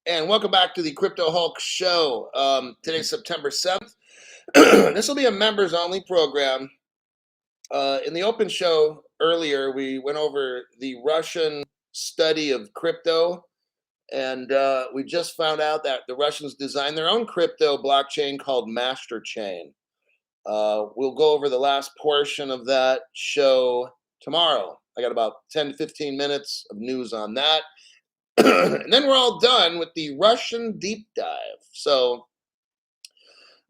And welcome back to the Crypto Hulk Show. Today's September 7th. This will be a members only program. In the open show earlier, we went over the Russian study of crypto, and we just found out that the Russians designed their own crypto blockchain called Master Chain. We'll go over the last portion of that show tomorrow. I got about 10 to 15 minutes of news on that. And then we're all done with the Russian deep dive. So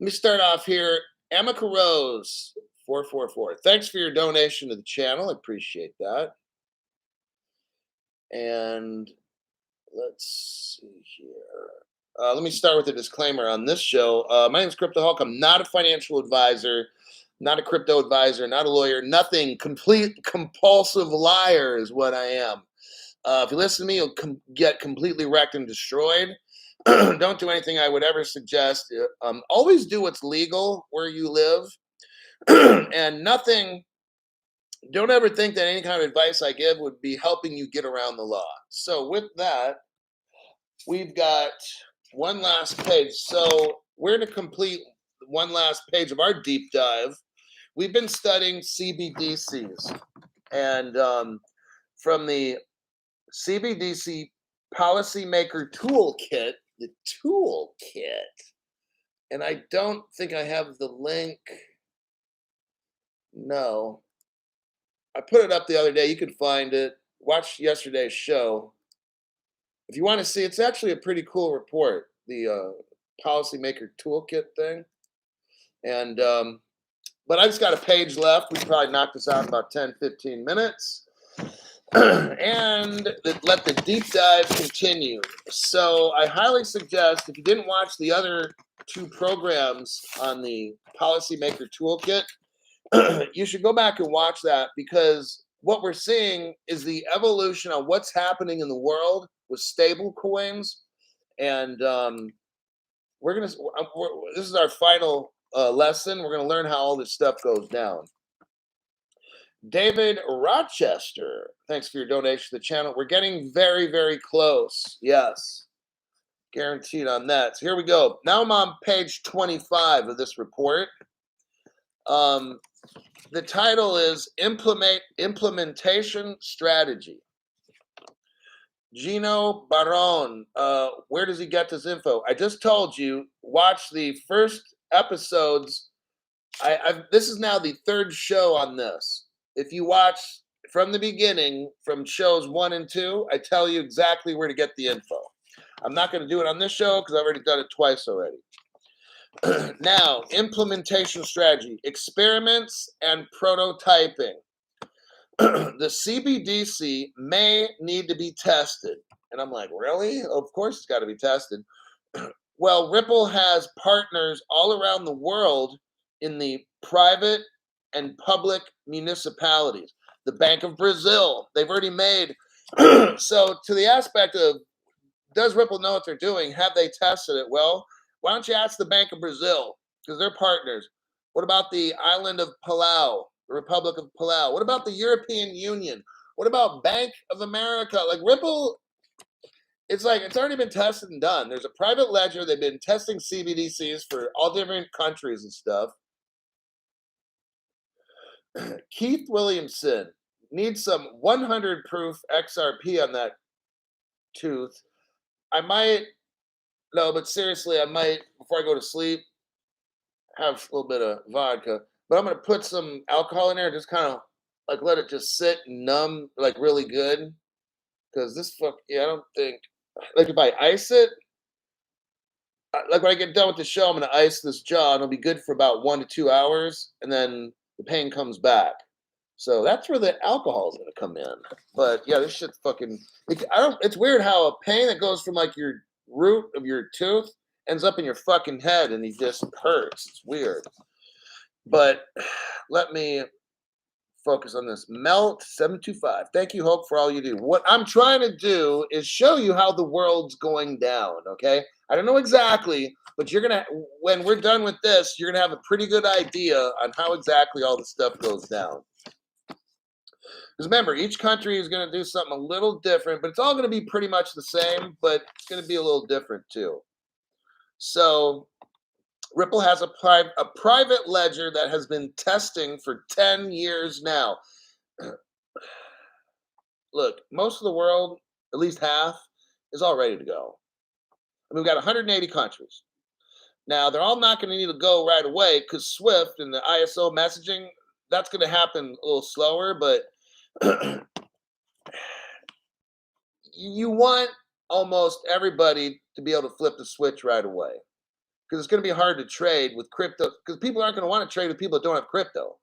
let me start off here. Amica Rose 444. Thanks for your donation to the channel. I appreciate that. And let's see here. Let me start with a disclaimer on this show. My name is Crypto Hulk. I'm not a financial advisor, not a crypto advisor, not a lawyer, nothing. Complete compulsive liar is what I am. If you listen to me, you'll get completely wrecked and destroyed. Don't do anything I would ever suggest. Always do what's legal where you live. And don't ever think that any kind of advice I give would be helping you get around the law. So with that, we've got one last page. So we're to complete one last page of our deep dive. We've been studying CBDCs. And from the CBDC Policymaker Toolkit, the toolkit, and I don't think I have the link. No. I put it up the other day. You can find it. Watch yesterday's show. If you want to see, it's actually a pretty cool report, the Policymaker Toolkit thing. And, but I just got a page left. We probably knock this out in about 10, 15 minutes. And let the deep dive continue. So I highly suggest, if you didn't watch the other two programs on the Policymaker Toolkit, you should go back and watch that, because what we're seeing is the evolution of what's happening in the world with stable coins. And this is our final lesson. We're going to learn how all this stuff goes down. David Rochester, thanks for your donation to the channel. We're getting very, very close. Yes, guaranteed on that. So here we go. Now I'm on page 25 of this report. The title is Implementation Strategy. Gino Baron, where does he get this info? I just told you, watch the first episodes. This is now the third show on this. If you watch from the beginning, from shows 1 and 2, I tell you exactly where to get the info. I'm not going to do it on this show because I've already done it twice already. Now, implementation strategy, experiments and prototyping. The CBDC may need to be tested. And I'm like, really? Of course it's got to be tested. Well, Ripple has partners all around the world in the private and public municipalities. The Bank of Brazil, they've already made. So to the aspect of, does Ripple know what they're doing? Have they tested it? Well, why don't you ask the Bank of Brazil, because they're partners. What about the island of Palau, the Republic of Palau? What about the European Union? What about Bank of America? Like Ripple, it's like it's already been tested and done. There's a private ledger. They've been testing CBDCs for all different countries and stuff. Keith Williamson needs some 100 proof XRP on that tooth. But seriously, I might, before I go to sleep, have a little bit of vodka. But I'm going to put some alcohol in there, just kind of like let it just sit and numb, like really good. Because I don't think, like if I ice it, like when I get done with the show, I'm going to ice this jaw and it'll be good for about 1 to 2 hours. And then the pain comes back. So that's where the alcohol is going to come in. But yeah, this shit's fucking, it's weird how a pain that goes from like your root of your tooth ends up in your fucking head and it just hurts. It's weird. But let me focus on this. Melt 725. Thank you, Hope, for all you do. What I'm trying to do is show you how the world's going down, okay? I don't know exactly, but when we're done with this, you're going to have a pretty good idea on how exactly all the stuff goes down. Because remember, each country is going to do something a little different, but it's all going to be pretty much the same, but it's going to be a little different too. So Ripple has a private ledger that has been testing for 10 years now. Look, most of the world, at least half, is all ready to go. I mean, we've got 180 countries. Now, they're all not going to need to go right away because Swift and the ISO messaging, that's going to happen a little slower, but you want almost everybody to be able to flip the switch right away because it's going to be hard to trade with crypto because people aren't going to want to trade with people that don't have crypto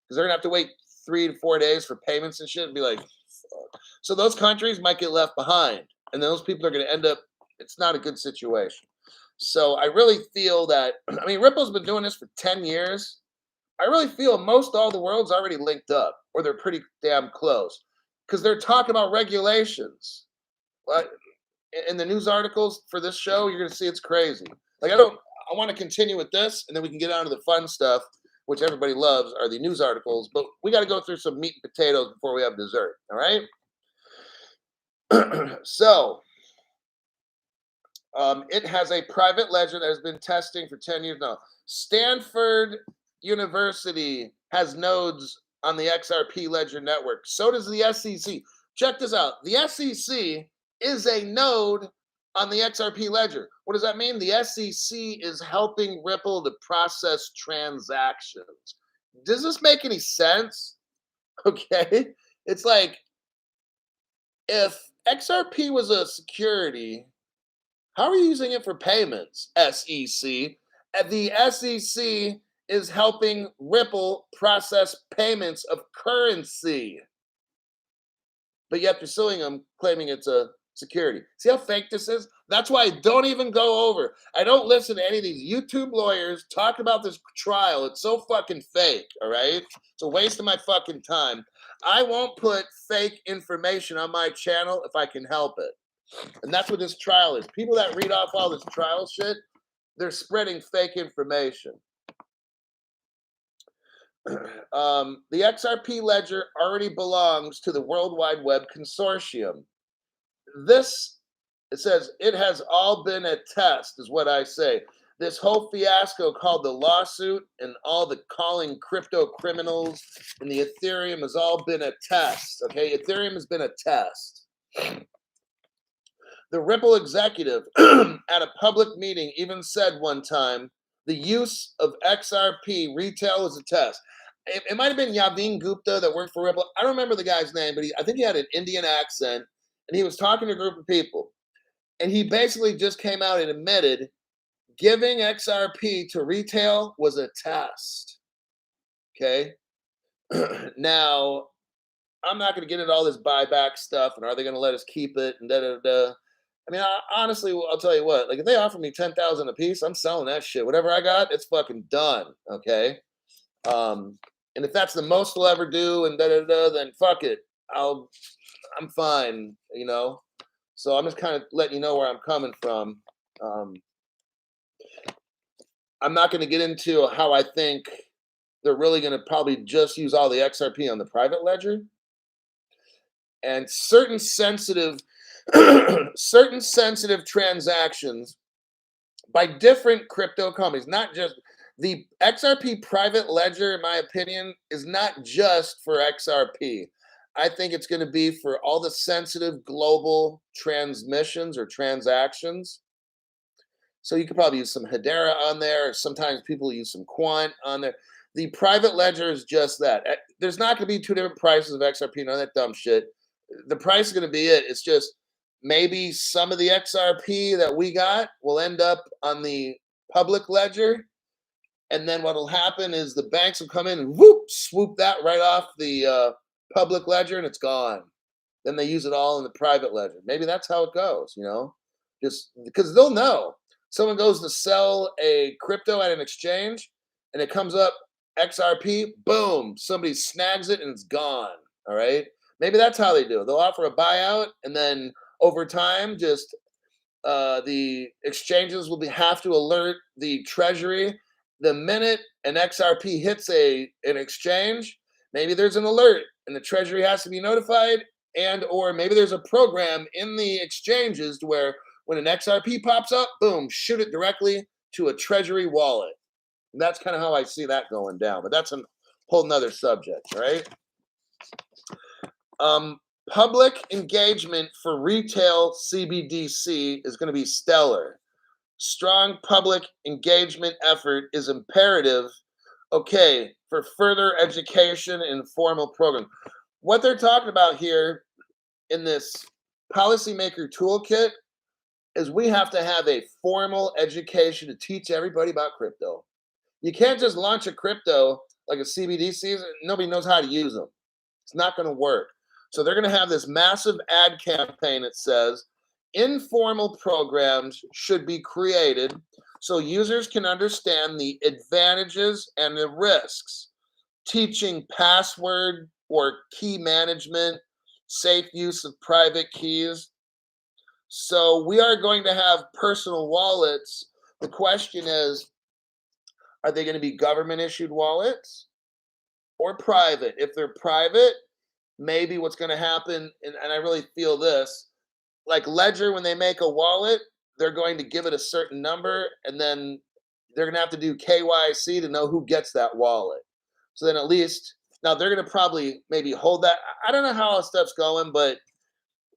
because they're going to have to wait 3 to 4 days for payments and shit and be like, fuck. So those countries might get left behind and those people are going to end up, it's not a good situation. So I really feel that, I mean, Ripple's been doing this for 10 years. I really feel most all the world's already linked up or they're pretty damn close because they're talking about regulations. Like in the news articles for this show, you're going to see it's crazy. Like, I want to continue with this and then we can get on to the fun stuff, which everybody loves are the news articles, but we got to go through some meat and potatoes before we have dessert. All right. So, it has a private ledger that has been testing for 10 years now. Stanford University has nodes on the XRP Ledger network. So does the SEC. Check this out. The SEC is a node on the XRP Ledger. What does that mean? The SEC is helping Ripple to process transactions. Does this make any sense? Okay. It's like if XRP was a security, how are you using it for payments, SEC? And the SEC is helping Ripple process payments of currency. But yet you're suing them, claiming it's a security. See how fake this is? That's why I don't even go over. I don't listen to any of these YouTube lawyers talk about this trial. It's so fucking fake, all right? It's a waste of my fucking time. I won't put fake information on my channel if I can help it. And that's what this trial is. People that read off all this trial shit, they're spreading fake information. The XRP ledger already belongs to the World Wide Web Consortium. This, it says, it has all been a test, is what I say. This whole fiasco called the lawsuit and all the calling crypto criminals and the Ethereum has all been a test. Okay, Ethereum has been a test. The Ripple executive at a public meeting even said one time, the use of XRP retail is a test. It might have been Yavin Gupta that worked for Ripple. I don't remember the guy's name, but I think he had an Indian accent, and he was talking to a group of people. And he basically just came out and admitted giving XRP to retail was a test. Okay? Now, I'm not going to get into all this buyback stuff, and are they going to let us keep it, and da-da-da. I mean, honestly, I'll tell you what. Like, if they offer me 10,000 a piece, I'm selling that shit. Whatever I got, it's fucking done. Okay. And if that's the most we'll ever do, and then fuck it. I'm fine. You know. So I'm just kind of letting you know where I'm coming from. I'm not going to get into how I think they're really going to probably just use all the XRP on the private ledger, and certain sensitive transactions by different crypto companies, not just the XRP private ledger, in my opinion, is not just for XRP. I think it's going to be for all the sensitive global transmissions or transactions. So you could probably use some Hedera on there. Sometimes people use some Quant on there. The private ledger is just that. There's not going to be two different prices of XRP, none of that dumb shit. The price is going to be it. It's just maybe some of the XRP that we got will end up on the public ledger. And then what will happen is the banks will come in and swoop that right off the public ledger and it's gone. Then they use it all in the private ledger. Maybe that's how it goes, you know, just because they'll know. Someone goes to sell a crypto at an exchange and it comes up XRP, boom, somebody snags it and it's gone. All right. Maybe that's how they do it. They'll offer a buyout and then over time, just the exchanges will have to alert the treasury the minute an XRP hits an exchange. maybe there's an alert and the treasury has to be notified, and or maybe there's a program in the exchanges to where when an XRP pops up, boom, shoot it directly to a treasury wallet. And that's kind of how I see that going down, but that's a whole nother subject, right? Public engagement for retail CBDC is going to be stellar. Strong public engagement effort is imperative, okay, for further education and formal program. What they're talking about here in this policymaker toolkit is we have to have a formal education to teach everybody about crypto. You can't just launch a crypto like a CBDC, nobody knows how to use them. It's not going to work. So they're going to have this massive ad campaign that says informal programs should be created so users can understand the advantages and the risks, teaching password or key management, safe use of private keys. So we are going to have personal wallets. The question is, are they going to be government issued wallets or private? If they're private, maybe what's going to happen, and I really feel this, like Ledger, when they make a wallet, they're going to give it a certain number, and then they're going to have to do KYC to know who gets that wallet. So then at least, now they're going to probably maybe hold that. I don't know how all stuff's going, but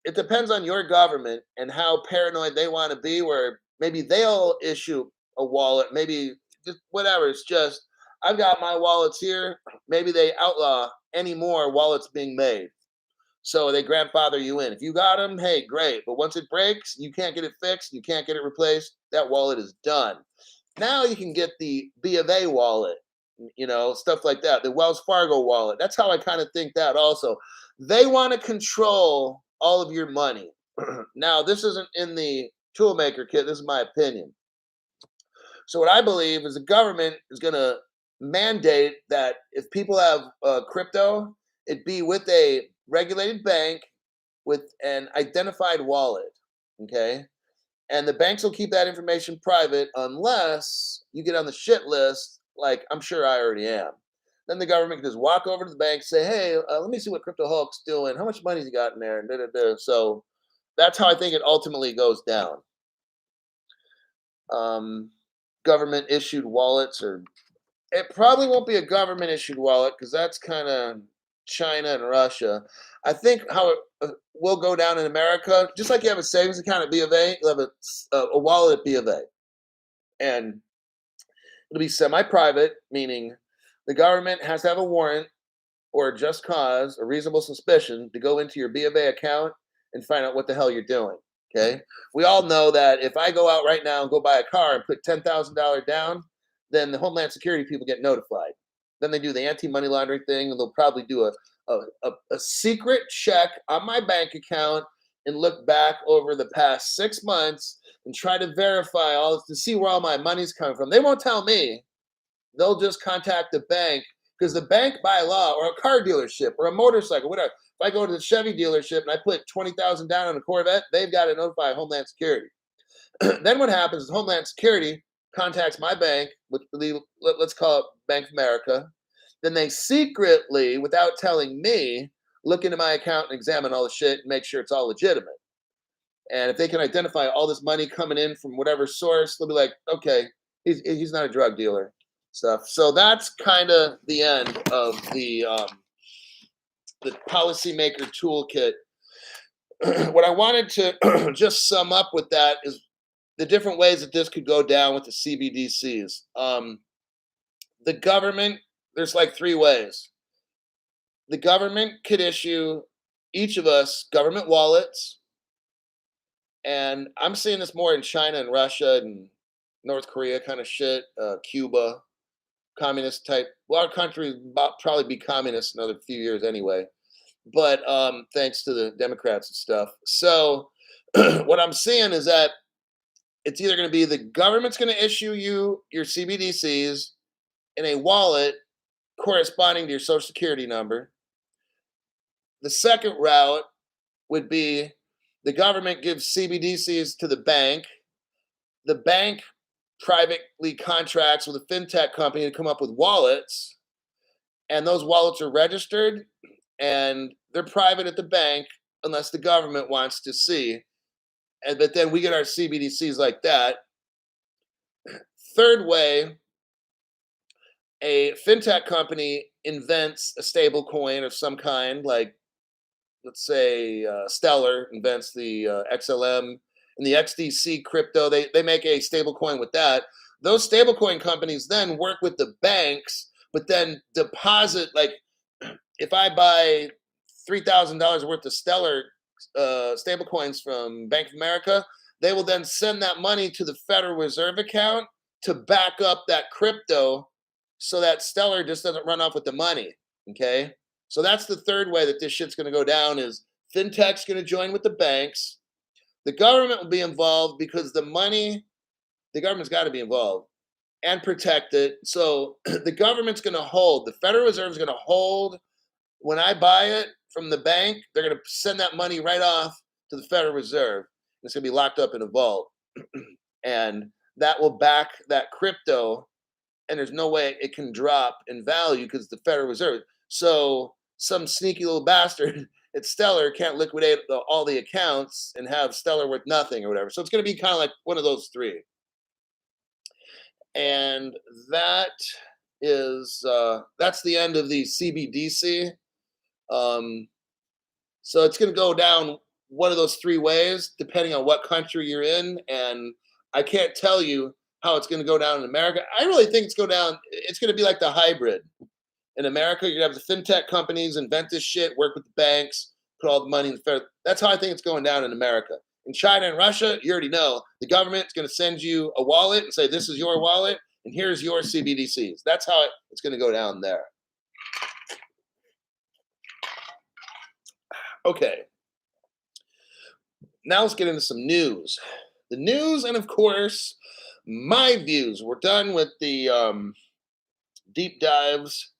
it depends on your government and how paranoid they want to be, where maybe they'll issue a wallet, maybe just whatever. It's just, I've got my wallets here. Maybe they outlaw any more wallets being made. So they grandfather you in. If you got them, hey, great. But once it breaks, you can't get it fixed, you can't get it replaced, that wallet is done. Now you can get the B of A wallet, stuff like that, the Wells Fargo wallet. That's how I kind of think that also. They want to control all of your money. Now, this isn't in the toolmaker kit. This is my opinion. So what I believe is the government is going to mandate that if people have crypto, it be with a regulated bank with an identified wallet, okay? And the banks will keep that information private unless you get on the shit list, like I'm sure I already am. Then the government can just walk over to the bank, say, hey, let me see what Crypto Hulk's doing. How much money's he got in there? And so that's how I think it ultimately goes down. Government issued wallets, or it probably won't be a government issued wallet because that's kind of China and Russia. I think how it will go down in America, just like you have a savings account at B of A, you'll have a wallet at B of A. And it'll be semi-private, meaning the government has to have a warrant or a just cause, a reasonable suspicion to go into your B of A account and find out what the hell you're doing. Okay. We all know that if I go out right now and go buy a car and put $10,000 down, then the Homeland Security people get notified. Then they do the anti-money laundering thing, and they'll probably do a secret check on my bank account and look back over the past 6 months and try to verify all this to see where all my money's coming from. They won't tell me. They'll just contact the bank, because the bank by law, or a car dealership or a motorcycle, whatever. If I go to the Chevy dealership and I put $20,000 down on a Corvette, they've got to notify Homeland Security. Then what happens is Homeland Security contacts my bank, which let's call it Bank of America. Then they secretly, without telling me, look into my account and examine all the shit and make sure it's all legitimate. And if they can identify all this money coming in from whatever source, they'll be like, okay, he's not a drug dealer. Stuff. So that's kind of the end of the policymaker toolkit. What I wanted to just sum up with that is the different ways that this could go down with the CBDCs. The government, there's like 3 ways. The government could issue each of us government wallets, and I'm seeing this more in China and Russia and North Korea kind of shit, Cuba, communist type. Well, our country will probably be communist in another few years anyway, but thanks to the Democrats and stuff. So what I'm seeing is that it's either going to be the government's going to issue you your CBDCs in a wallet corresponding to your social security number. The second route would be the government gives CBDCs to the bank. The bank privately contracts with a fintech company to come up with wallets, and those wallets are registered, and they're private at the bank unless the government wants to see. And but then we get our CBDCs like that. Third way, a fintech company invents a stable coin of some kind, like let's say Stellar invents the XLM and the XDC crypto. They make a stable coin with that. Those stablecoin companies then work with the banks, but then deposit, like if I buy $3,000 worth of Stellar stable coins from Bank of America, they will then send that money to the Federal Reserve account to back up that crypto so that Stellar just doesn't run off with the money. Okay. So that's the third way that this shit's going to go down is fintech's going to join with the banks. The government will be involved because the government's got to be involved and protect it. So the government's going to hold, the Federal Reserve is going to hold. When I buy it from the bank, they're going to send that money right off to the Federal Reserve. It's going to be locked up in a vault. And that will back that crypto. And there's no way it can drop in value because the Federal Reserve. So some sneaky little bastard at Stellar can't liquidate all the accounts and have Stellar worth nothing or whatever. So it's going to be kind of like one of those three. And that is that's the end of the CBDC. So it's going to go down one of those three ways, depending on what country you're in. And I can't tell you how it's going to go down in America. I really think it's going to be like the hybrid. In America, you're going to have the fintech companies invent this shit, work with the banks, put all the money in the Fed. That's how I think it's going down in America. In China and Russia, you already know the government's going to send you a wallet and say, this is your wallet, and here's your CBDCs. That's how it's going to go down there. Okay. Now let's get into some news. The news, and of course, my views. We're done with the deep dives,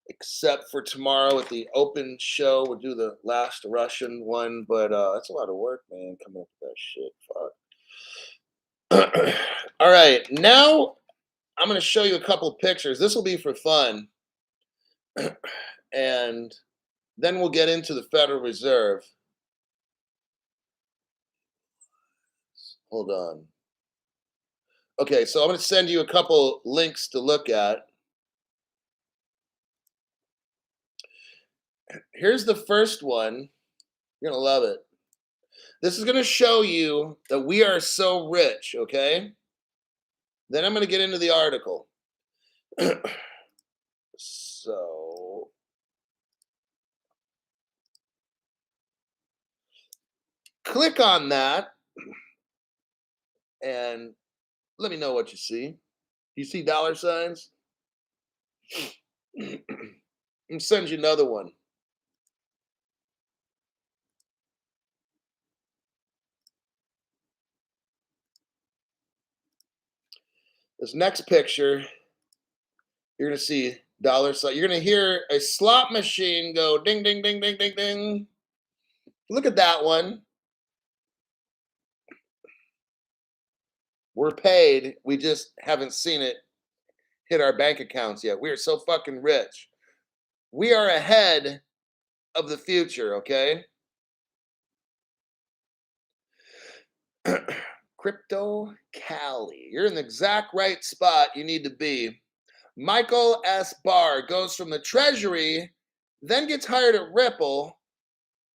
except for tomorrow at the open show. We'll do the last Russian one, but that's a lot of work, man, coming up with that shit. Fuck. All right, now I'm going to show you a couple of pictures. This will be for fun. And then we'll get into the Federal Reserve. Hold on. Okay, so I'm going to send you a couple links to look at. Here's the first one. You're going to love it. This is going to show you that we are so rich, okay? Then I'm going to get into the article. So, click on that and let me know what you see. You see dollar signs? I'll send you another one. This next picture, you're going to see dollar sign. You're going to hear a slot machine go ding, ding, ding, ding, ding, ding. Look at that one. We're paid. We just haven't seen it hit our bank accounts yet. We are so fucking rich. We are ahead of the future, okay? Crypto Cali. You're in the exact right spot you need to be. Michael S. Barr goes from the Treasury, then gets hired at Ripple,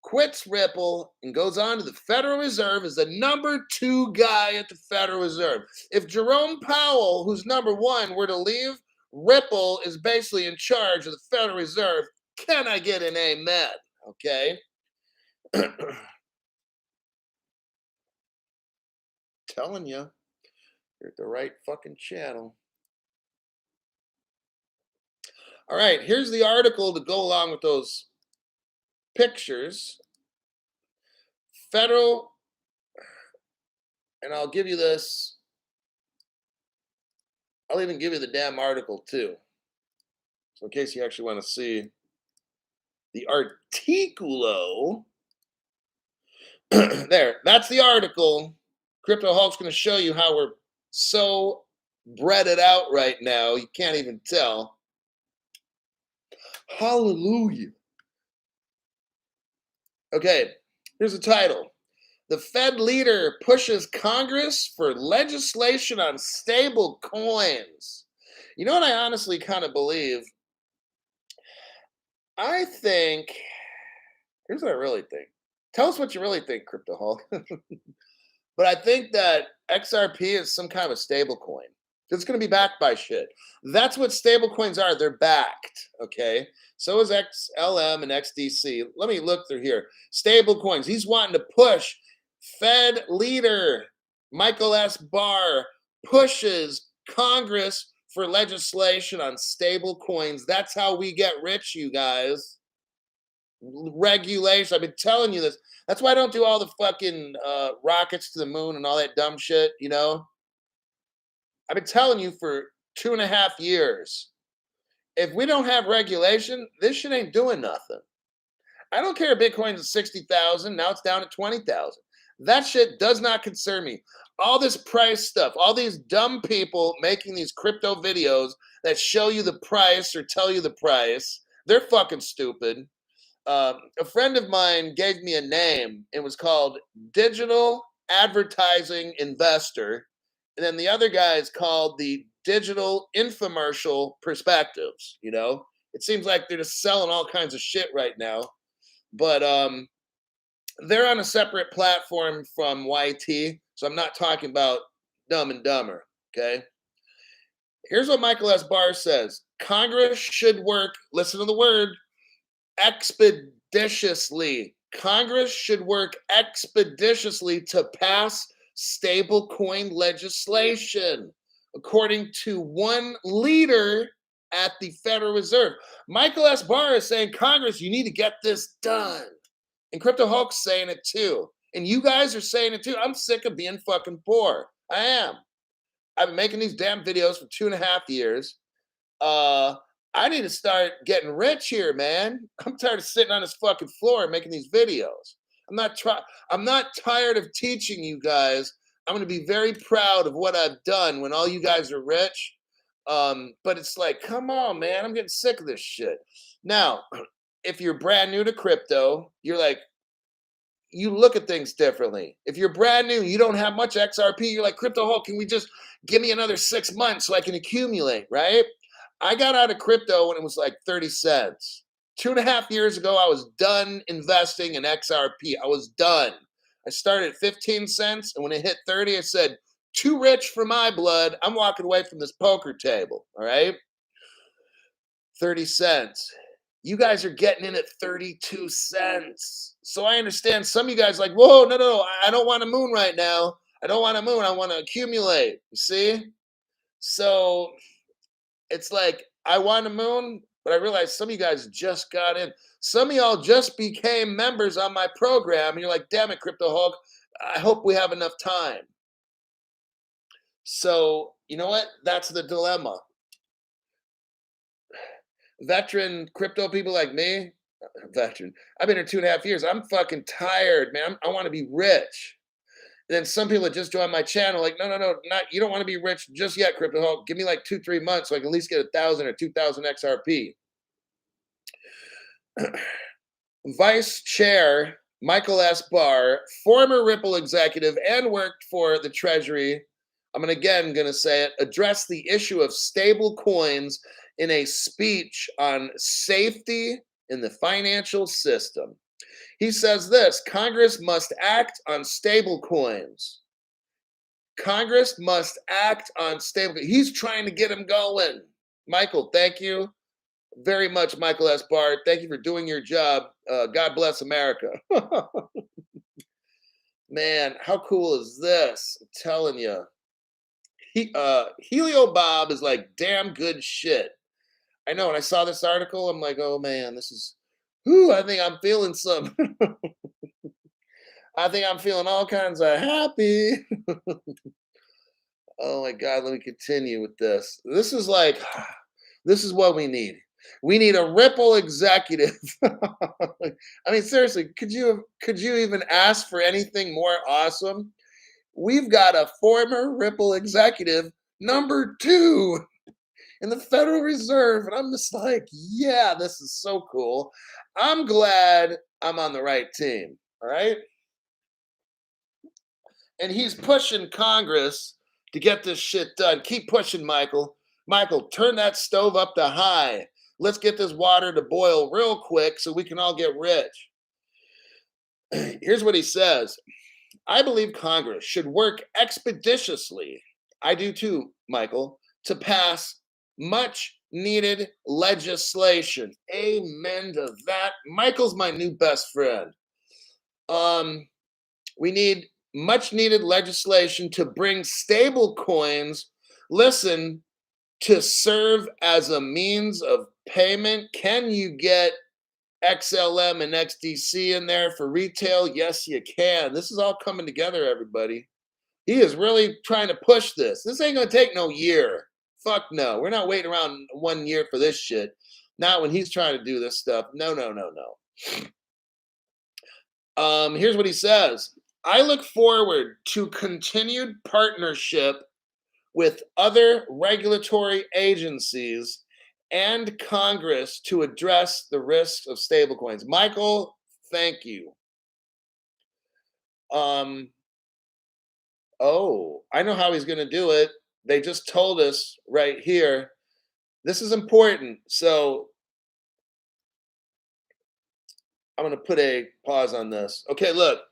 quits Ripple, and goes on to the Federal Reserve as the number 2 guy at the Federal Reserve. If Jerome Powell, who's number 1, were to leave, Ripple is basically in charge of the Federal Reserve. Can I get an amen? Okay. Telling you, you're at the right fucking channel. All right, here's the article to go along with those pictures. Federal, and I'll give you this. I'll even give you the damn article too. So in case you actually want to see the articulo. There, that's the article. Crypto Hulk's going to show you how we're so breaded out right now. You can't even tell. Hallelujah. Okay, here's the title. The Fed leader pushes Congress for legislation on stable coins. You know what I honestly kind of believe? I think, here's what I really think. Tell us what you really think, Crypto Hulk. But I think that XRP is some kind of a stable coin. It's going to be backed by shit. That's what stable coins are. They're backed. Okay. So is XLM and XDC. Let me look through here. Stable coins. He's wanting to push. Fed leader Michael S. Barr pushes Congress for legislation on stable coins. That's how we get rich, you guys. Regulation. I've been telling you this. That's why I don't do all the fucking rockets to the moon and all that dumb shit, you know? I've been telling you for 2.5 years. If we don't have regulation, this shit ain't doing nothing. I don't care if Bitcoin's at 60,000, now it's down to 20,000. That shit does not concern me. All this price stuff, all these dumb people making these crypto videos that show you the price or tell you the price, they're fucking stupid. A friend of mine gave me a name. It was called Digital Advertising Investor. And then the other guy is called the Digital Infomercial Perspectives. You know, it seems like they're just selling all kinds of shit right now. But they're on a separate platform from YT. So I'm not talking about Dumb and Dumber. Okay. Here's what Michael S. Barr says Congress should work, listen to the word, expeditiously. Congress should work expeditiously to pass stablecoin legislation, according to one leader at the Federal Reserve. Michael S. Barr is saying, Congress, you need to get this done. And Crypto Hulk's saying it too. And you guys are saying it too. I'm sick of being fucking poor. I am. I've been making these damn videos for 2.5 years. I need to start getting rich here, man. I'm tired of sitting on this fucking floor and making these videos. I'm not tired of teaching you guys. I'm going to be very proud of what I've done when all you guys are rich. But it's like, come on, man. I'm getting sick of this shit. Now, if you're brand new to crypto, you're like, you look at things differently. If you're brand new, you don't have much XRP, you're like, Crypto Hulk, can we just give me another 6 months so I can accumulate, right? I got out of crypto when it was like 30 cents. 2.5 years ago, I was done investing in XRP. I was done. I started at 15 cents, and when it hit 30, I said, too rich for my blood. I'm walking away from this poker table, all right? 30 cents. You guys are getting in at 32 cents. So I understand some of you guys like, whoa, no, I don't want a moon right now. I don't want a moon. I want to accumulate. You see? So it's like, I want a moon, but I realized some of you guys just got in. Some of y'all just became members on my program, and you're like, damn it, Crypto Hulk, I hope we have enough time. So, you know what? That's the dilemma. Veteran crypto people like me, veteran, I've been here 2.5 years. I'm fucking tired, man. I want to be rich. And then some people that just joined my channel, like, no, not you don't want to be rich just yet, Crypto Hulk. Give me like 2-3 months so I can at least get 1,000 or 2,000 XRP. Vice Chair Michael S. Barr, former Ripple executive and worked for the Treasury, I'm going to say it, addressed the issue of stable coins in a speech on safety in the financial system. He says this, Congress must act on stable coins. Congress must act on stable. He's trying to get them going. Michael, thank you very much, Michael S. Barr. Thank you for doing your job. God bless America. Man, how cool is this? I'm telling you. Helio Bob is like damn good shit. I know when I saw this article, I'm like, oh man, this is, I think I'm feeling some. I think I'm feeling all kinds of happy. Oh my God, let me continue with this. This is like, this is what we need. We need a Ripple executive. I mean, seriously, could you even ask for anything more awesome? We've got a former Ripple executive, number 2. in the Federal Reserve. And I'm just like, yeah, this is so cool. I'm glad I'm on the right team. All right. And he's pushing Congress to get this shit done. Keep pushing, Michael. Michael, turn that stove up to high. Let's get this water to boil real quick so we can all get rich. Here's what he says. I believe Congress should work expeditiously. I do too, Michael, to pass much needed legislation. Amen to that. Michael's my new best friend. We need much needed legislation to bring stable coins, listen, to serve as a means of payment. Can you get XLM and XDC in there for retail? Yes, you can. This is all coming together, everybody. He is really trying to push this. This ain't going to take no year. Fuck no. We're not waiting around 1 year for this shit. Not when he's trying to do this stuff. No, no, no, no. Here's what he says. I look forward to continued partnership with other regulatory agencies and Congress to address the risks of stablecoins. Michael, thank you. Oh, I know how he's going to do it. They just told us right here. This is important. So I'm going to put a pause on this. Okay, look.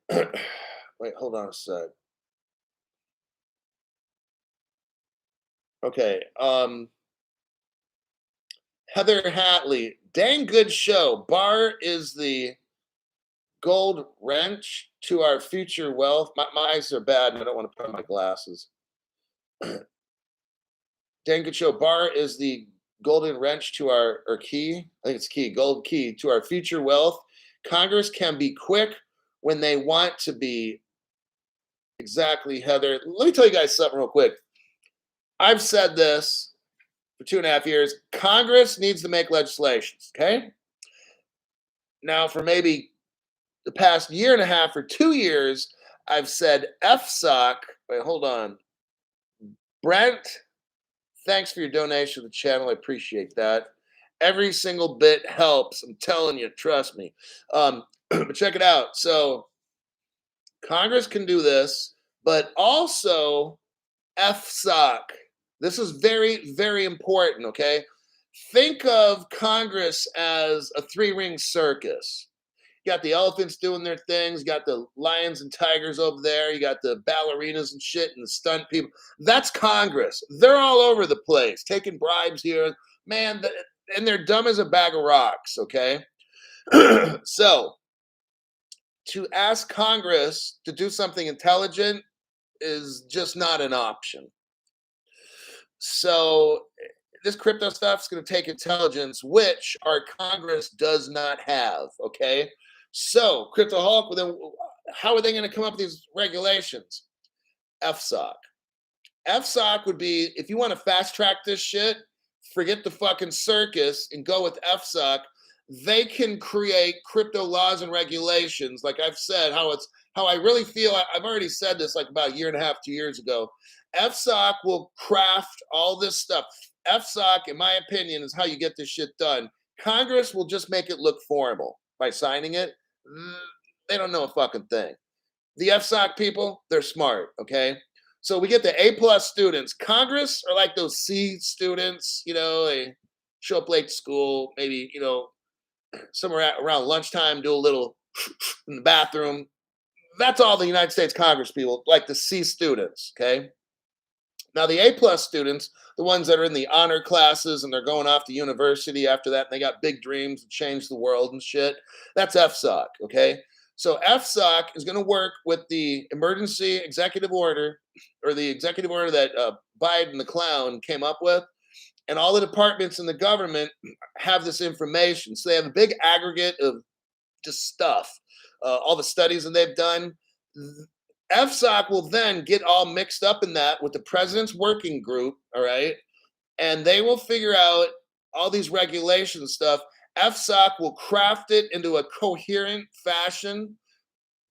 Wait, hold on a sec. Okay. Heather Hatley, dang good show. Barr is the gold wrench to our future wealth. My eyes are bad and I don't want to put on my glasses. Dang good show. Barr is the golden wrench to our, or key, I think it's key, gold key to our future wealth. Congress can be quick when they want to be. Exactly, Heather. Let me tell you guys something real quick. I've said this for 2.5 years. Congress needs to make legislations, okay? Now, for maybe the past 1.5 or 2 years, I've said FSOC. Wait, hold on. Brent, thanks for your donation to the channel. I appreciate that. Every single bit helps. I'm telling you, trust me. But check it out. So Congress can do this, but also FSOC. This is very, very important, okay? Think of Congress as a 3-ring circus. You got the elephants doing their things, you got the lions and tigers over there, you got the ballerinas and shit and the stunt people. That's Congress. They're all over the place, taking bribes here. Man, and they're dumb as a bag of rocks, okay? So, to ask Congress to do something intelligent is just not an option. So this crypto stuff is going to take intelligence, which our Congress does not have. Okay. So Cryptoholic, then how are they going to come up with these regulations? FSOC. FSOC would be, if you want to fast track this shit, forget the fucking circus and go with FSOC. They can create crypto laws and regulations. Like I've said, how I really feel. I've already said this like about 1.5, 2 years ago. FSOC will craft all this stuff. FSOC, in my opinion, is how you get this shit done. Congress will just make it look formal by signing it. They don't know a fucking thing. The FSOC people, they're smart, okay? So we get the A+ students. Congress are like those C students, they show up late to school, maybe, somewhere around lunchtime, do a little in the bathroom. That's all the United States Congress people, like the C students, okay? Now, the A+ students, the ones that are in the honor classes and they're going off to university after that, and they got big dreams to change the world and shit, that's FSOC, okay? So FSOC is going to work with the emergency executive order, or the executive order that Biden the clown came up with, and all the departments in the government have this information. So they have a big aggregate of just stuff, all the studies that they've done. FSOC will then get all mixed up in that with the president's working group, all right? And they will figure out all these regulations stuff. FSOC will craft it into a coherent fashion,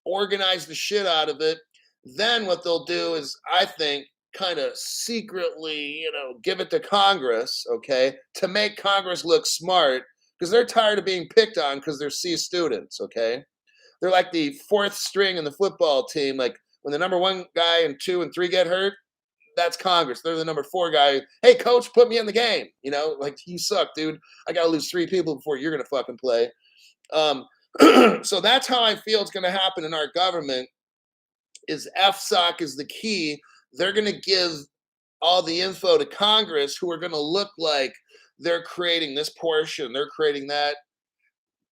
organize the shit out of it. Then what they'll do is, I think, kind of secretly, give it to Congress, okay, to make Congress look smart because they're tired of being picked on because they're C students, okay? They're like the fourth string in the football team. Like when the number one guy and two and three get hurt, that's Congress. They're the number four guy. Hey, coach, put me in the game. Like you suck, dude. I got to lose three people before you're going to fucking play. So that's how I feel it's going to happen in our government is FSOC is the key. They're going to give all the info to Congress who are going to look like they're creating this portion. They're creating that.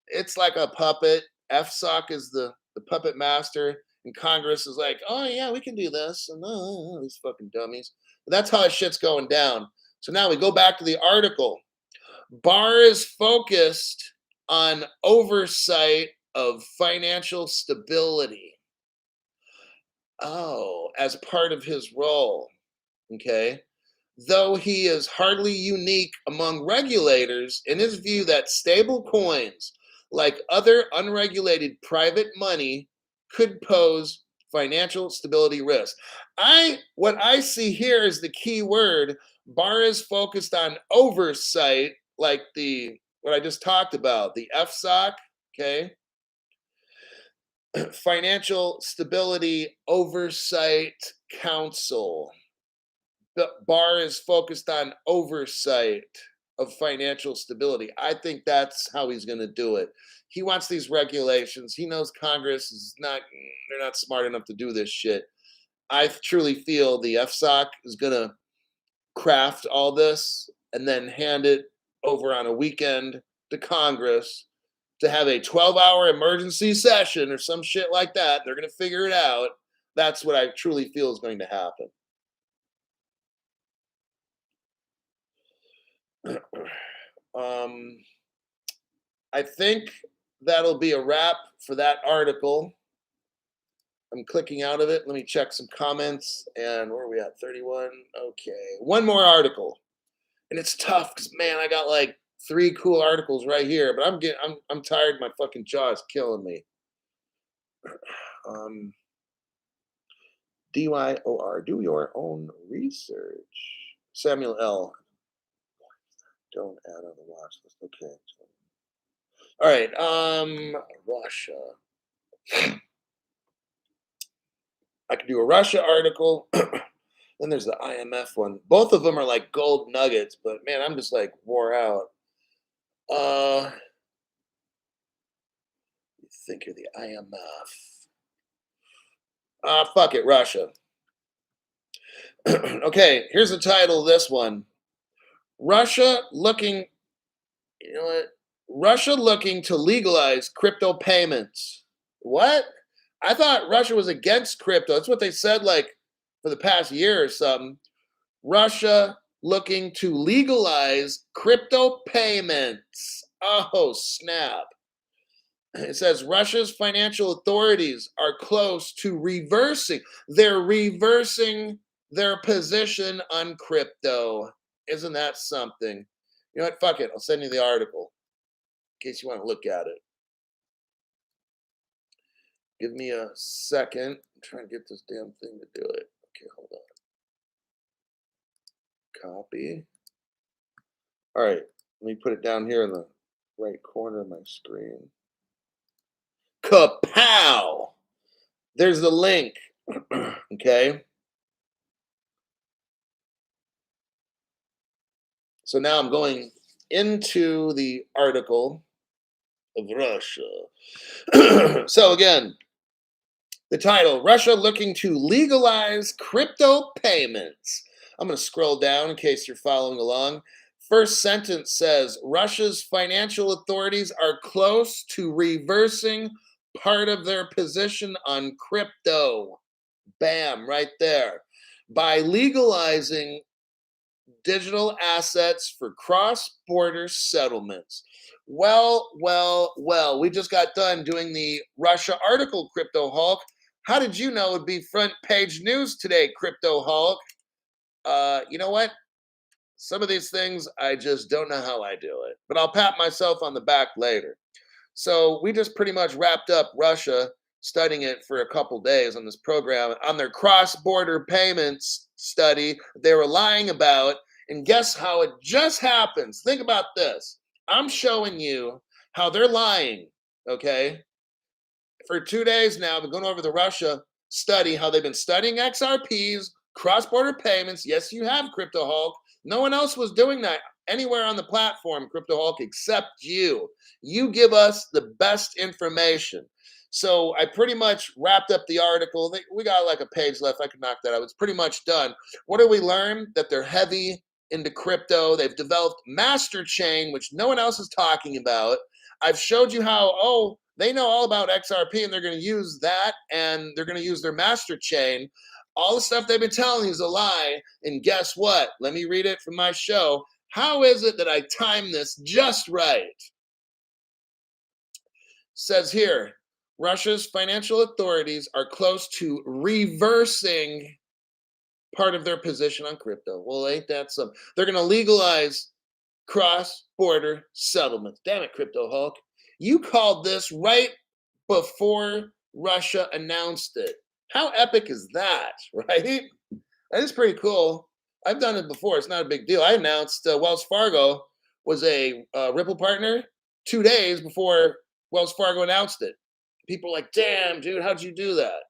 It's like a puppet. FSOC is the puppet master. And Congress is like, oh, yeah, we can do this. And these fucking dummies. But that's how that shit's going down. So now we go back to the article. Barr is focused on oversight of financial stability. Oh, as part of his role. Okay. Though he is hardly unique among regulators in his view that stable coins, like other unregulated private money, could pose financial stability risk. What I see here is the key word. Barr is focused on oversight, like what I just talked about, the FSOC, okay? Financial Stability Oversight Council. Barr is focused on oversight of financial stability. I think that's how he's going to do it. He wants these regulations. He knows Congress they're not smart enough to do this shit. I truly feel the FSOC is going to craft all this and then hand it over on a weekend to Congress to have a 12-hour emergency session or some shit like that. They're going to figure it out. That's what I truly feel is going to happen. I think that'll be a wrap for that article. I'm clicking out of it. Let me check some comments. And where are we at? 31. Okay. One more article. And it's tough because, man, I got like 3 cool articles right here. But I'm tired. My fucking jaw is killing me. DYOR. Do your own research. Samuel L. Don't add on the watch list. Okay. All right. Russia. I could do a Russia article. Then there's the IMF one. Both of them are like gold nuggets, but man, I'm just like wore out. You think you're the IMF? Fuck it, Russia. Okay, here's the title of this one. Russia looking to legalize crypto payments. What? I thought Russia was against crypto. That's what they said like for the past year or something. Russia looking to legalize crypto payments. Oh, snap. It says Russia's financial authorities are close to reversing. They're reversing their position on crypto. Isn't that something? You know what? Fuck it. I'll send you the article in case you want to look at it. Give me a second. I'm trying to get this damn thing to do it. Okay, hold on. Copy. All right. Let me put it down here in the right corner of my screen. Kapow! There's the link. Okay. So now I'm going into the article of Russia. So again, the title, Russia looking to legalize crypto payments. I'm going to scroll down in case you're following along. First sentence says, Russia's financial authorities are close to reversing part of their position on crypto. Bam, right there. By legalizing digital assets for cross-border settlements. Well, we just got done doing the Russia article, Crypto Hulk. How did you know it'd be front page news today, Crypto Hulk? You know what? Some of these things, I just don't know how I do it. But I'll pat myself on the back later. So we just pretty much wrapped up Russia, studying it for a couple days on this program, on their cross-border payments study they were lying about. And guess how it just happens? Think about this. I'm showing you how they're lying, okay? For 2 days now, I've been going over the Russia study, how they've been studying XRPs, cross-border payments. Yes, you have, Crypto Hulk. No one else was doing that anywhere on the platform, Crypto Hulk, except you. You give us the best information. So I pretty much wrapped up the article. We got like a page left. I could knock that out. It's pretty much done. What did we learn? That they're heavy into crypto. They've developed Master Chain, which no one else is talking about. I've showed you how, they know all about XRP and they're going to use that and they're going to use their master chain. All the stuff they've been telling you is a lie. And guess what? Let me read it from my show. How is it that I timed this just right? Says here, Russia's financial authorities are close to reversing part of their position on crypto. Well, ain't that something? They're going to legalize cross-border settlements. Damn it, Crypto Hulk. You called this right before Russia announced it. How epic is that, right? That is pretty cool. I've done it before. It's not a big deal. I announced Wells Fargo was a Ripple partner 2 days before Wells Fargo announced it. People are like, damn, dude, how'd you do that?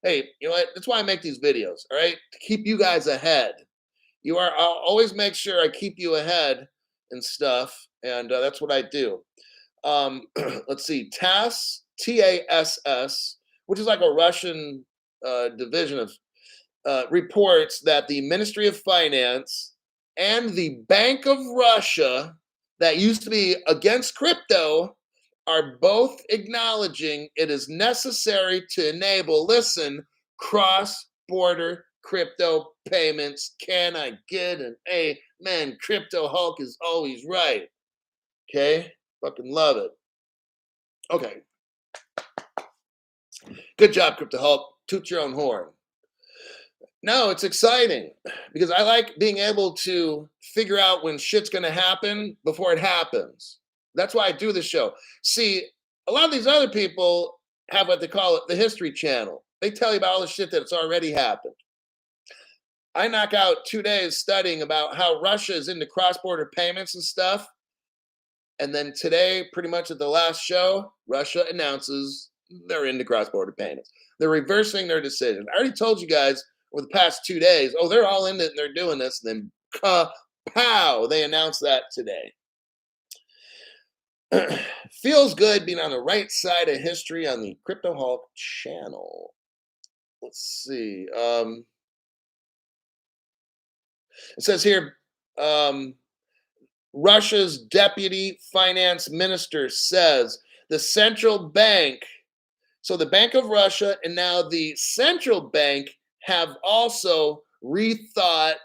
Hey, you know what? That's why I make these videos, all right? To keep you guys ahead. I'll always make sure I keep you ahead and stuff, and that's what I do. Let's see, TASS, TASS, which is like a Russian division of reports that the Ministry of Finance and the Bank of Russia, that used to be against crypto, are both acknowledging it is necessary to enable, listen, cross-border crypto payments. Can I get an amen? Crypto Hulk is always right. Okay? Fucking love it. Okay. Good job, Crypto Hulk. Toot your own horn. No, it's exciting because I like being able to figure out when shit's going to happen before it happens. That's why I do this show. See, a lot of these other people have what they call it the History Channel. They tell you about all the shit that's already happened. I knock out 2 days studying about how Russia is into cross-border payments and stuff. And then today, pretty much at the last show, Russia announces they're into cross-border payments. They're reversing their decision. I already told you guys over the past 2 days, they're all in it and they're doing this. And then, pow, they announced that today. Feels good being on the right side of history on the Crypto Hulk channel. Let's see. It says here, Russia's deputy finance minister says the central bank, so the Bank of Russia and now the central bank have also rethought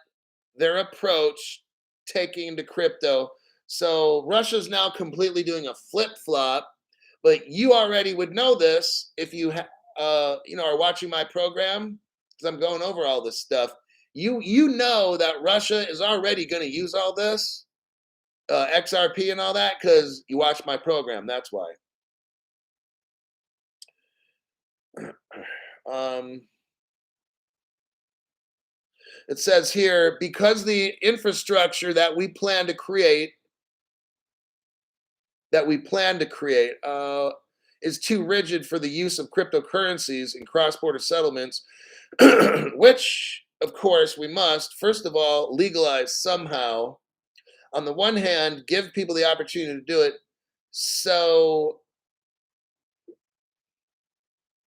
their approach taking into crypto. So Russia's now completely doing a flip-flop, but you already would know this if you are watching my program, because I'm going over all this stuff. You know that Russia is already going to use all this XRP and all that because you watch my program. That's why. It says here, because the infrastructure that we plan to create is too rigid for the use of cryptocurrencies in cross-border settlements, which, of course, we must, first of all, legalize somehow. On the one hand, give people the opportunity to do it. So,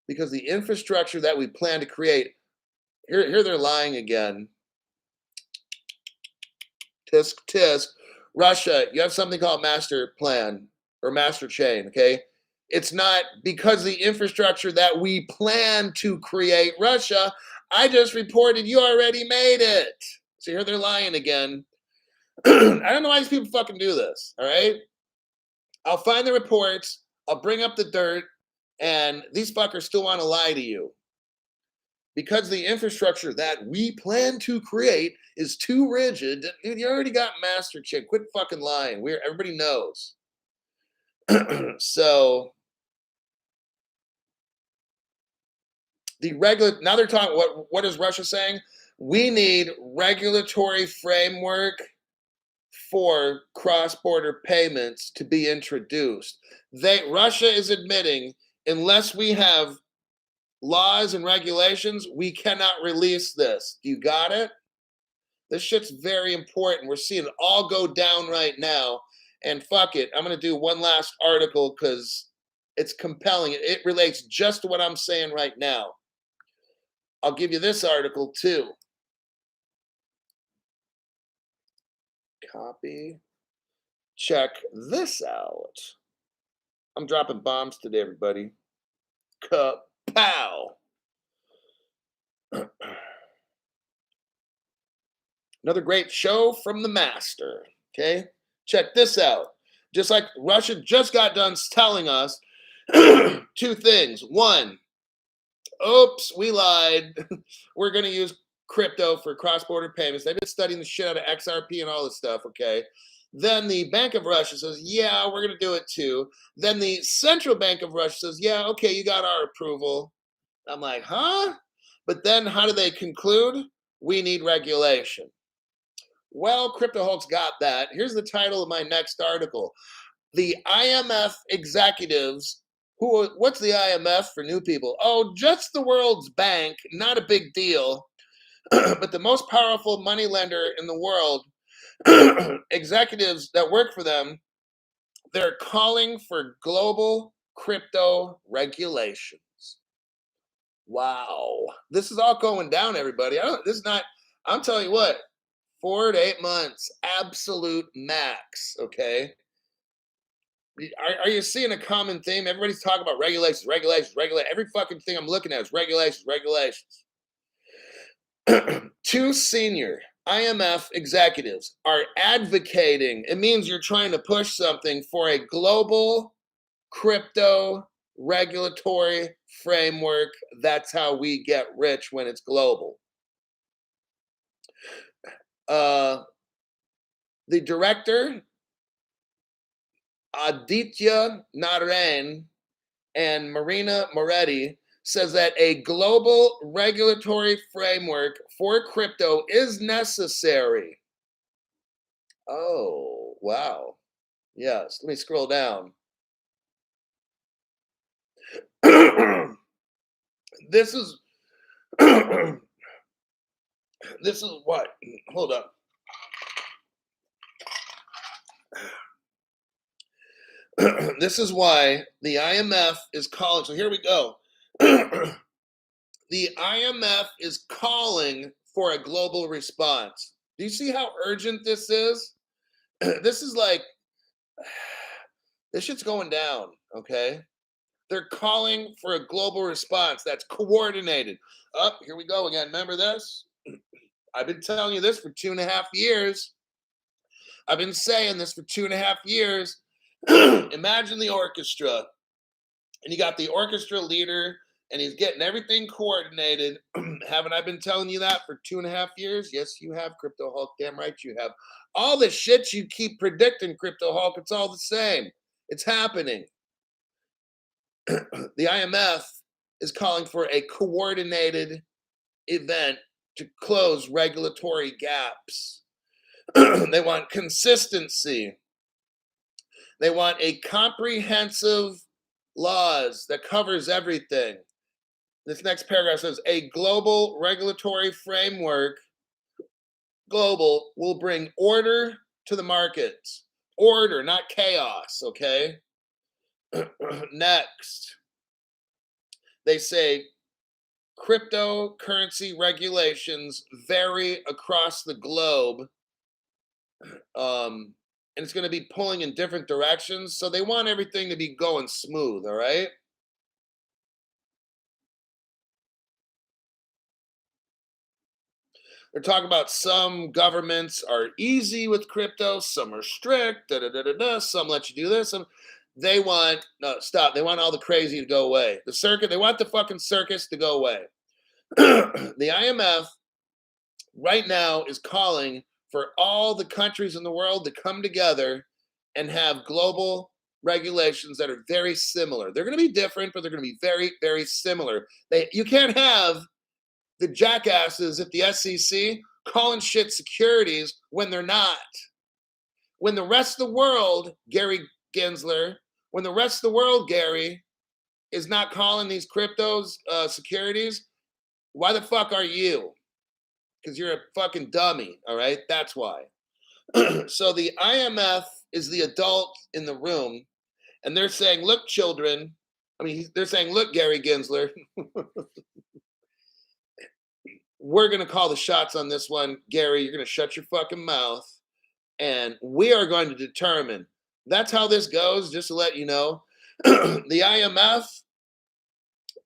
because the infrastructure that we plan to create, here they're lying again. Tisk, tisk. Russia, you have something called master plan or master chain, okay? It's not because the infrastructure that we plan to create, Russia, I just reported you already made it. So here they're lying again. I don't know why these people fucking do this, all right? I'll find the reports, I'll bring up the dirt, and these fuckers still want to lie to you. Because the infrastructure that we plan to create is too rigid. Dude, you already got master chain. Quit fucking lying. Everybody knows. So now they're talking, what is Russia saying? We need regulatory framework for cross-border payments to be introduced. Russia is admitting unless we have laws and regulations, we cannot release this. You got it? This shit's very important. We're seeing it all go down right now. And fuck it, I'm going to do one last article because it's compelling. It relates just to what I'm saying right now. I'll give you this article too. Copy. Check this out. I'm dropping bombs today, everybody. Kapow! Another great show from the master. Okay? Check this out. Just like Russia just got done telling us two things. One, oops, we lied. We're going to use crypto for cross-border payments. They've been studying the shit out of XRP and all this stuff, okay? Then the Bank of Russia says, yeah, we're going to do it too. Then the Central Bank of Russia says, yeah, okay, you got our approval. I'm like, huh? But then how do they conclude? We need regulation. Well, CryptoHulk's got that. Here's the title of my next article. The IMF executives, what's the IMF for new people? Oh, just the world's bank, not a big deal. But the most powerful money lender in the world, executives that work for them, they're calling for global crypto regulations. Wow. This is all going down, everybody. I'm telling you what, 4 to 8 months, absolute max, okay? Are you seeing a common theme? Everybody's talking about regulations. Every fucking thing I'm looking at is regulations. Two senior IMF executives are advocating. It means you're trying to push something for a global crypto regulatory framework. That's how we get rich when it's global. The director, Aditya Narain, and Marina Moretti says that a global regulatory framework for crypto is necessary. Oh, wow. Yes, let me scroll down. This is this is what? Hold up. This is why the IMF is calling. So here we go. The IMF is calling for a global response. Do you see how urgent this is? This is like, this shit's going down, okay? They're calling for a global response that's coordinated. Up, here we go again. Remember this? I've been telling you this for 2.5 years. I've been saying this for 2.5 years. Imagine the orchestra, and you got the orchestra leader, and he's getting everything coordinated. Haven't I been telling you that for 2.5 years? Yes, you have, CryptoHulk. Damn right you have. All the shit you keep predicting, CryptoHulk, it's all the same. It's happening. The IMF is calling for a coordinated event to close regulatory gaps. They want consistency. They want a comprehensive laws that covers everything. This next paragraph says a global regulatory framework, global, will bring order to the markets. Order, not chaos, okay? Next, they say cryptocurrency regulations vary across the globe. And it's going to be pulling in different directions. So they want everything to be going smooth, all right? They're talking about some governments are easy with crypto, some are strict, some let you do this. They want, no, stop. They want all the crazy to go away. The circuit, they want the fucking circus to go away. The IMF right now is calling for all the countries in the world to come together and have global regulations that are very similar. They're going to be different, but they're going to be very, very similar. You can't have the jackasses at the SEC calling shit securities when they're not. When the rest of the world, Gary Gensler, when the rest of the world, Gary, is not calling these cryptos securities, why the fuck are you? Because you're a fucking dummy, all right? That's why. So the IMF is the adult in the room, and they're saying, look, children, they're saying, look, Gary Gensler, we're going to call the shots on this one. Gary, you're going to shut your fucking mouth, and we are going to determine. That's how this goes, just to let you know. The IMF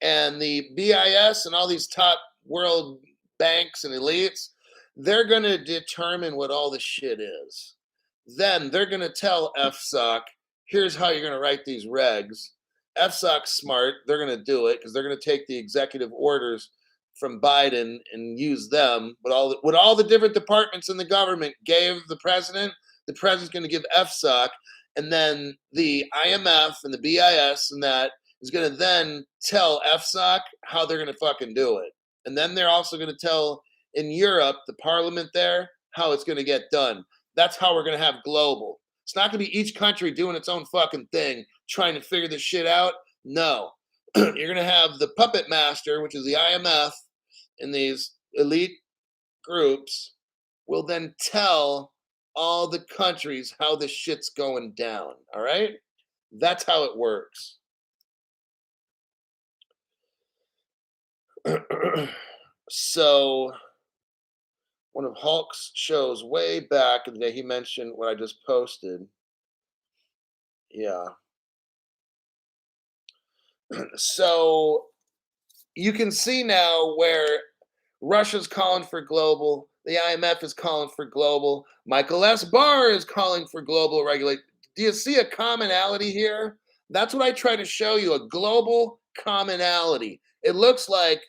and the BIS and all these top world banks and elites, they're going to determine what all the shit is. Then they're going to tell FSOC, here's how you're going to write these regs. FSOC's smart. They're going to do it because they're going to take the executive orders from Biden and use them. But what all the different departments in the government gave the president's going to give FSOC, and then the IMF and the BIS and that is going to then tell FSOC how they're going to fucking do it. And then they're also going to tell in Europe, the parliament there, how it's going to get done. That's how we're going to have global. It's not going to be each country doing its own fucking thing, trying to figure this shit out. No. You're going to have the puppet master, which is the IMF, and these elite groups will then tell all the countries how this shit's going down. All right? That's how it works. So one of Hulk's shows way back in the day, he mentioned what I just posted. Yeah. So you can see now where Russia's calling for global, the IMF is calling for global, Michael S. Barr is calling for global regulation. Do you see a commonality here? That's what I try to show you, a global commonality. It looks like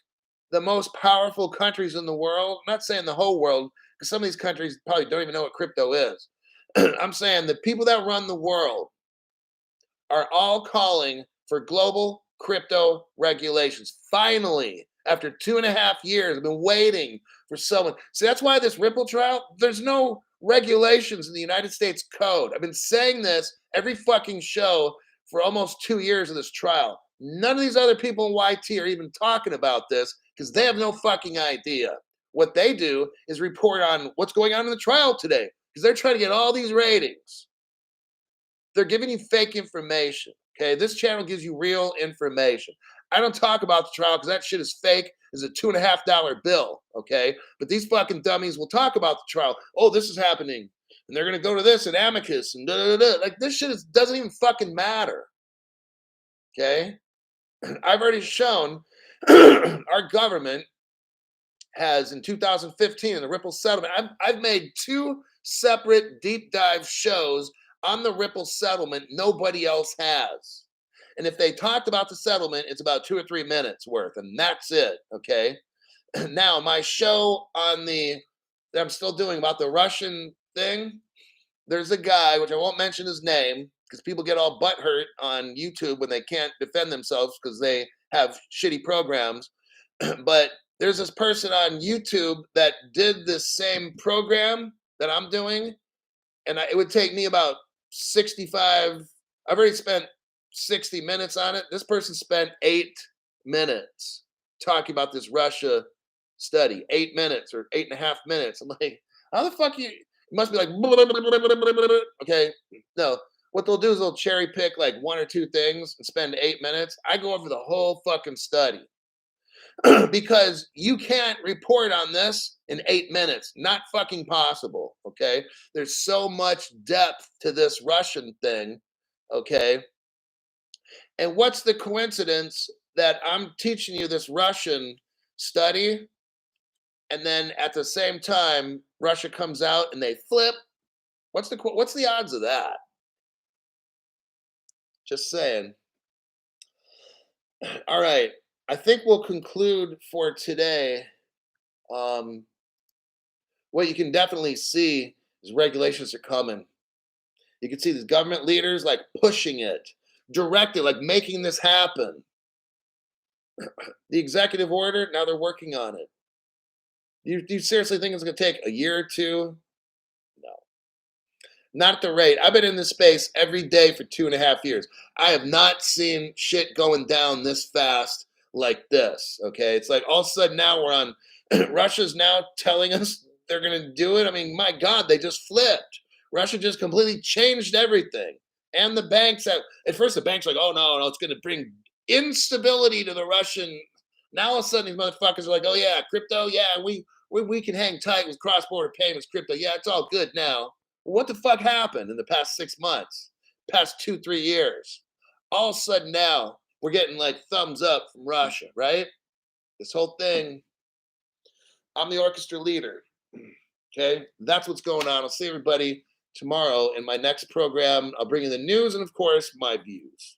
the most powerful countries in the world, I'm not saying the whole world, because some of these countries probably don't even know what crypto is. I'm saying the people that run the world are all calling for global crypto regulations. Finally, after 2.5 years, I've been waiting for someone. See, that's why this Ripple trial, there's no regulations in the United States Code. I've been saying this every fucking show for almost 2 years of this trial. None of these other people in YT are even talking about this because they have no fucking idea. What they do is report on what's going on in the trial today because they're trying to get all these ratings. They're giving you fake information. Okay, this channel gives you real information. I don't talk about the trial because that shit is fake. It's a $2.50 bill. Okay, but these fucking dummies will talk about the trial. Oh, this is happening, and they're gonna go to this and amicus and da da da. Like this shit doesn't even fucking matter. Okay, I've already shown our government has in 2015 in the Ripple settlement. I've made 2 separate deep dive shows on the Ripple settlement. Nobody else has. And if they talked about the settlement, it's about 2 or 3 minutes worth, and that's it. Okay. Now, my show on that I'm still doing about the Russian thing, there's a guy, which I won't mention his name, because people get all butthurt on YouTube when they can't defend themselves because they have shitty programs. But there's this person on YouTube that did this same program that I'm doing, and it would take me about 65. I've already spent 60 minutes on it. This person spent 8 minutes talking about this Russia study. 8 minutes or 8.5 minutes. I'm like, how the fuck you must be like, okay. No, what they'll do is they'll cherry pick like 1 or 2 things and spend 8 minutes. I go over the whole fucking study. Because you can't report on this in 8 minutes. Not fucking possible, okay? There's so much depth to this Russian thing, okay? And what's the coincidence that I'm teaching you this Russian study, and then at the same time, Russia comes out and they flip? What's the odds of that? Just saying. All right. I think we'll conclude for today. What you can definitely see is regulations are coming. You can see these government leaders like pushing it, directed, like making this happen. The executive order, now they're working on it. You seriously think it's gonna take a year or two? No. Not at the rate. I've been in this space every day for 2.5 years. I have not seen shit going down this fast like this. Okay. It's like all of a sudden now we're on Russia's now telling us they're gonna do it. I mean, my God, they just flipped. Russia just completely changed everything. And the banks at first the banks like, oh no, it's gonna bring instability to the Russian. Now all of a sudden these motherfuckers are like, oh yeah, crypto, yeah, we can hang tight with cross-border payments, crypto. Yeah, it's all good now. What the fuck happened in the past 6 months, past 2, 3 years? All of a sudden now we're getting like thumbs up from Russia, right? This whole thing, I'm the orchestra leader. Okay, that's what's going on. I'll see everybody tomorrow in my next program. I'll bring you the news and, of course, my views.